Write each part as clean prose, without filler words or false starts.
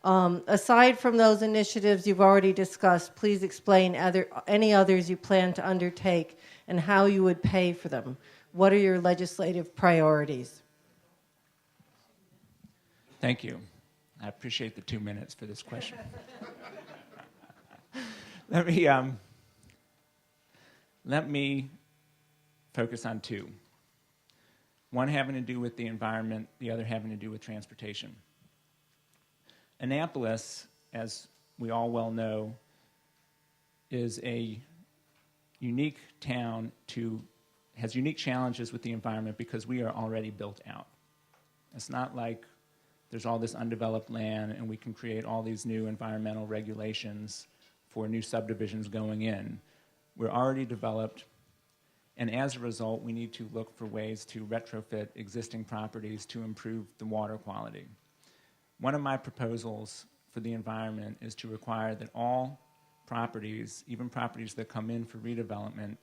Aside from those initiatives you've already discussed, please explain any others you plan to undertake and how you would pay for them. What are your legislative priorities? Thank you. I appreciate the 2 minutes for this question. Let me focus on two. One having to do with the environment, the other having to do with transportation. Annapolis, as we all well know, is a unique town has unique challenges with the environment because we are already built out. It's not like there's all this undeveloped land and we can create all these new environmental regulations for new subdivisions going in. We're already developed, and as a result, we need to look for ways to retrofit existing properties to improve the water quality. One of my proposals for the environment is to require that all properties, even properties that come in for redevelopment,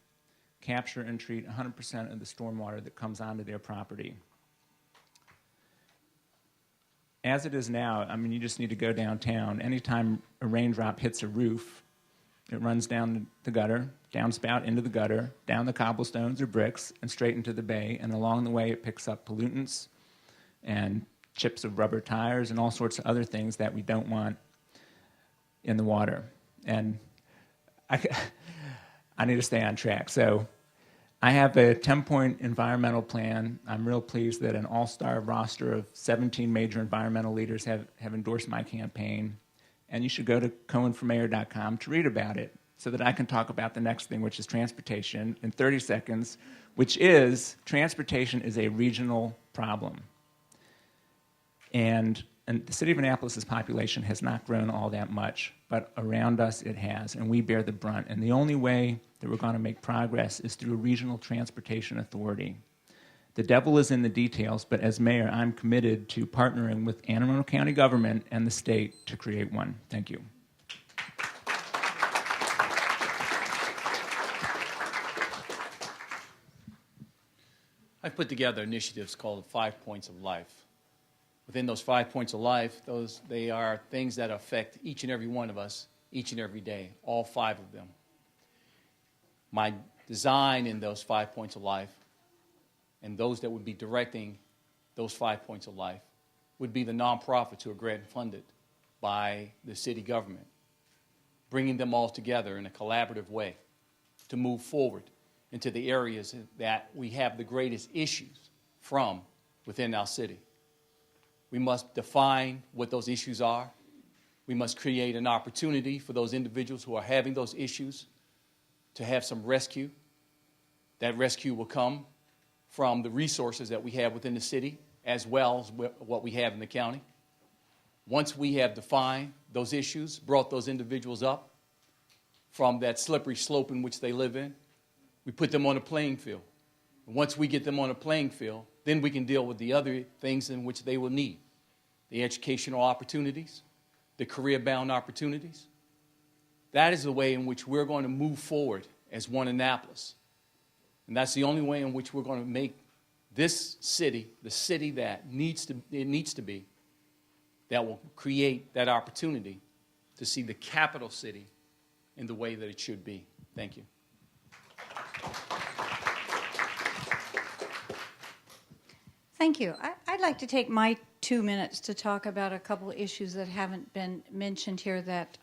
capture and treat 100% of the stormwater that comes onto their property. As it is now, I mean, you just need to go downtown. Anytime a raindrop hits a roof, it runs down the gutter, downspout into the gutter, down the cobblestones or bricks, and straight into the bay. And along the way, it picks up pollutants and chips of rubber tires and all sorts of other things that we don't want in the water. And I need to stay on track. So I have a 10-point environmental plan. I'm real pleased that an all-star roster of 17 major environmental leaders have endorsed my campaign. And you should go to cohenformayor.com to read about it so that I can talk about the next thing, which is transportation, in 30 seconds, which is transportation is a regional problem. And the city of Annapolis' population has not grown all that much, but around us it has, and we bear the brunt. And the only way that we're going to make progress is through a regional transportation authority. The devil is in the details, but as mayor, I'm committed to partnering with Anne Arundel County government and the state to create one. Thank you. I've put together initiatives called 5 Points of Life. Within those 5 points of life, they are things that affect each and every one of us, each and every day, all 5 of them. My design in those 5 points of life, and those that would be directing those 5 points of life, would be the nonprofits who are grant funded by the city government, bringing them all together in a collaborative way to move forward into the areas that we have the greatest issues from within our city. We must define what those issues are. We must create an opportunity for those individuals who are having those issues to have some rescue. That rescue will come from the resources that we have within the city as well as what we have in the county. Once we have defined those issues, brought those individuals up from that slippery slope in which they live in, we put them on a playing field. And once we get them on a playing field, then we can deal with the other things in which they will need. The educational opportunities, the career-bound opportunities. That is the way in which we're going to move forward as one Annapolis. And that's the only way in which we're going to make this city the city that it needs to be, that will create that opportunity to see the capital city in the way that it should be. Thank you. Thank you. I'd like to take my 2 minutes to talk about a couple of issues that haven't been mentioned here that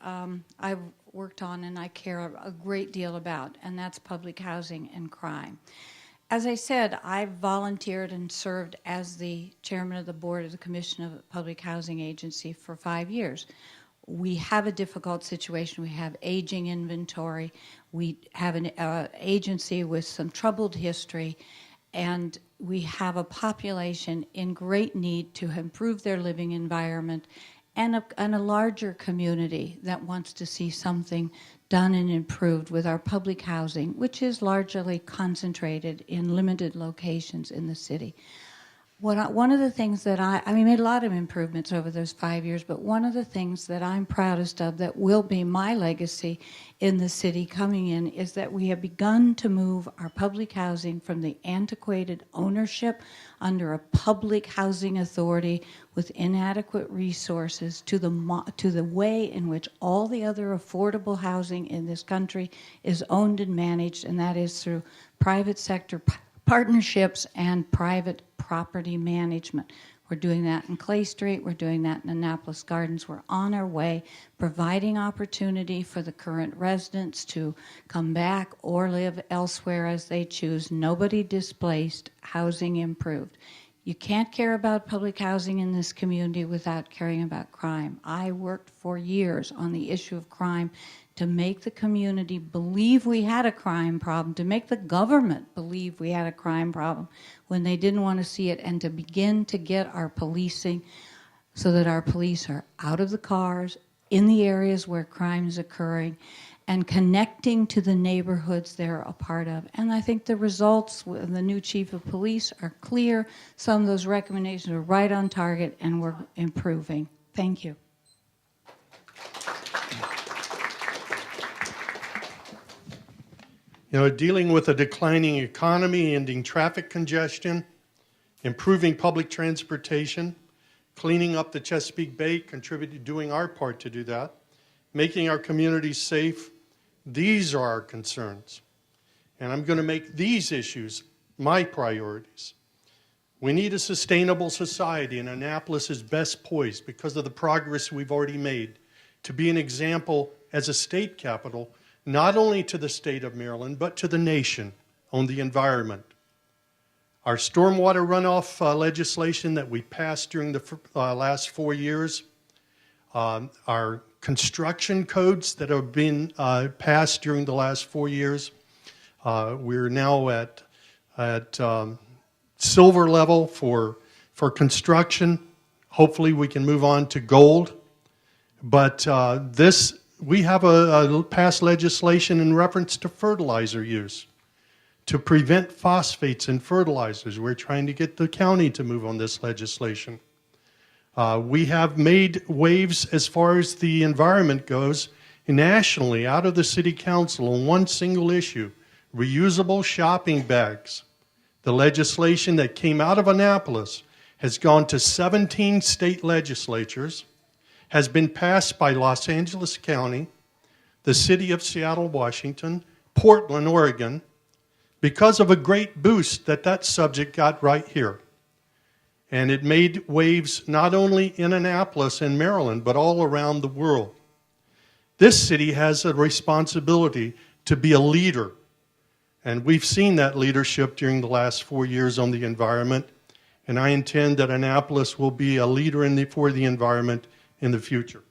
I've worked on and I care a great deal about, and that's public housing and crime. As I said, I've volunteered and served as the chairman of the board of the Commission of Public Housing Agency for 5 years. We have a difficult situation. We have aging inventory. We have an agency with some troubled history, and we have a population in great need to improve their living environment and a larger community that wants to see something done and improved with our public housing, which is largely concentrated in limited locations in the city. One of the things that we made a lot of improvements over those 5 years, but one of the things that I'm proudest of that will be my legacy in the city coming in is that we have begun to move our public housing from the antiquated ownership under a public housing authority with inadequate resources to the way in which all the other affordable housing in this country is owned and managed, and that is through private sector partnerships and private property management. We're doing that in Clay Street. We're doing that in Annapolis Gardens. We're on our way, providing opportunity for the current residents to come back or live elsewhere as they choose. Nobody displaced, housing improved. You can't care about public housing in this community without caring about crime. I worked for years on the issue of crime to make the community believe we had a crime problem, to make the government believe we had a crime problem when they didn't want to see it, and to begin to get our policing so that our police are out of the cars, in the areas where crime is occurring, and connecting to the neighborhoods they're a part of. And I think the results with the new chief of police are clear. Some of those recommendations are right on target, and we're improving. Thank you. Dealing with a declining economy, ending traffic congestion, improving public transportation, cleaning up the Chesapeake Bay, doing our part to do that, making our communities safe. These are our concerns. And I'm going to make these issues my priorities. We need a sustainable society, and Annapolis is best poised because of the progress we've already made to be an example as a state capital, not only to the state of Maryland, but to the nation on the environment. Our stormwater runoff legislation that we passed during the last 4 years, our construction codes that have been passed during the last 4 years, we're now at silver level for construction. Hopefully we can move on to gold. But we have a passed legislation in reference to fertilizer use to prevent phosphates in fertilizers. We're trying to get the county to move on this legislation. We have made waves as far as the environment goes nationally out of the city council on one single issue, reusable shopping bags. The legislation that came out of Annapolis has gone to 17 state legislatures, has been passed by Los Angeles County, the city of Seattle, Washington, Portland, Oregon, because of a great boost that subject got right here. And it made waves not only in Annapolis and Maryland, but all around the world. This city has a responsibility to be a leader. And we've seen that leadership during the last 4 years on the environment. And I intend that Annapolis will be a leader for the environment in the future.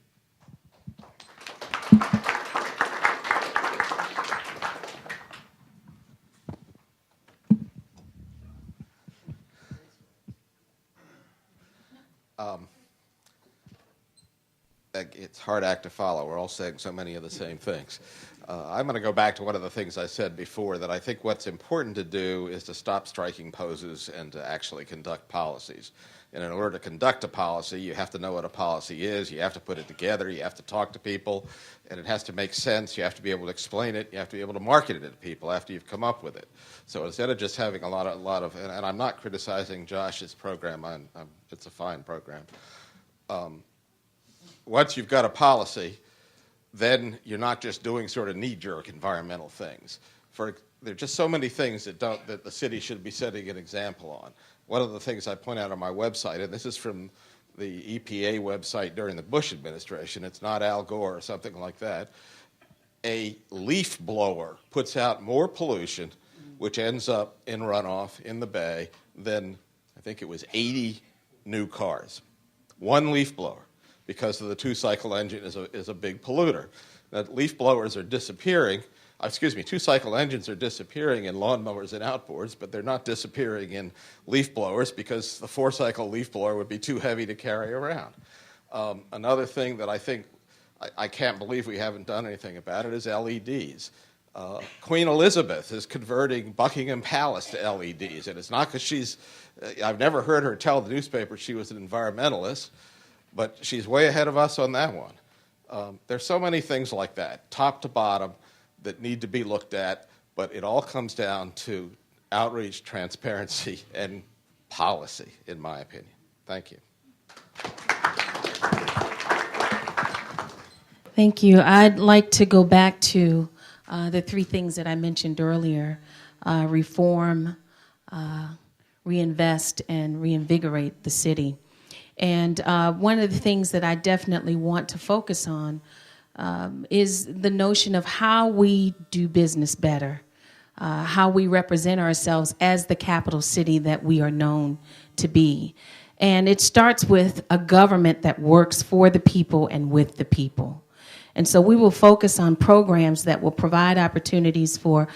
It's a hard act to follow. We're all saying so many of the same things. I'm going to go back to one of the things I said before, that I think what's important to do is to stop striking poses and to actually conduct policies. And in order to conduct a policy, you have to know what a policy is. You have to put it together. You have to talk to people. And it has to make sense. You have to be able to explain it. You have to be able to market it to people after you've come up with it. So instead of just having a lot of and I'm not criticizing Josh's program. It's a fine program. Once you've got a policy, then you're not just doing sort of knee-jerk environmental things. There are just so many things that the city should be setting an example on. One of the things I point out on my website, and this is from the EPA website during the Bush administration, it's not Al Gore or something like that, a leaf blower puts out more pollution, which ends up in runoff in the bay, than I think it was 80 new cars. One leaf blower, because of the two-cycle engine is a big polluter. Now, leaf blowers are disappearing. Two-cycle engines are disappearing in lawnmowers and outboards, but they're not disappearing in leaf blowers because the four-cycle leaf blower would be too heavy to carry around. Another thing that I think I can't believe we haven't done anything about it is LEDs. Queen Elizabeth is converting Buckingham Palace to LEDs, and it's not because she's, I've never heard her tell the newspaper she was an environmentalist, but she's way ahead of us on that one. There's so many things like that, top to bottom, that need to be looked at, but it all comes down to outreach, transparency, and policy, in my opinion. Thank you. Thank you. I'd like to go back to the three things that I mentioned earlier: reform, reinvest, and reinvigorate the city. And one of the things that I definitely want to focus on is the notion of how we do business better, how we represent ourselves as the capital city that we are known to be. And it starts with a government that works for the people and with the people. And so we will focus on programs that will provide opportunities for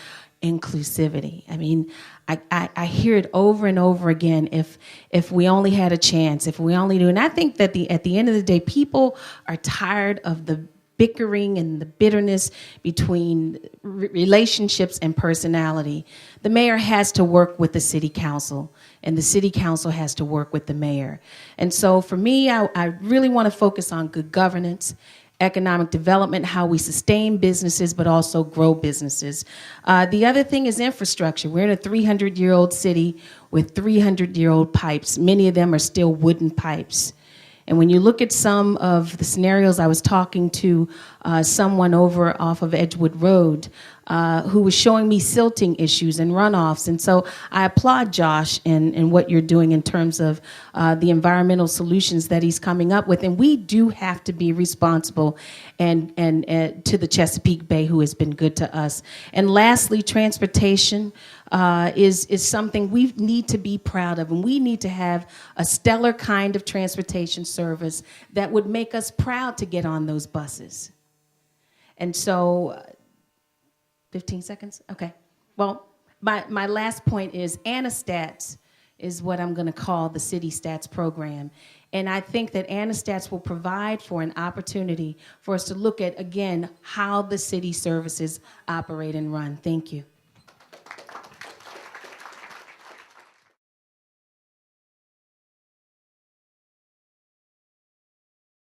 inclusivity. I mean, I hear it over and over again, if we only had a chance, if we only do. And I think that at the end of the day, people are tired of the bickering and the bitterness between relationships and personality. The mayor has to work with the city council, and the city council has to work with the mayor. And so for me, I really want to focus on good governance, economic development, how we sustain businesses, but also grow businesses. The other thing is infrastructure. We're in a 300-year-old city with 300-year-old pipes. Many of them are still wooden pipes. And when you look at some of the scenarios, I was talking to someone over off of Edgewood Road who was showing me silting issues and runoffs. And so I applaud Josh and what you're doing in terms of the environmental solutions that he's coming up with. And we do have to be responsible and to the Chesapeake Bay, who has been good to us. And lastly, transportation is something we need to be proud of. And we need to have a stellar kind of transportation service that would make us proud to get on those buses. And so, 15 seconds? Okay. Well, my last point is Anastats is what I'm going to call the City Stats program. And I think that Anastats will provide for an opportunity for us to look at, again, how the city services operate and run. Thank you.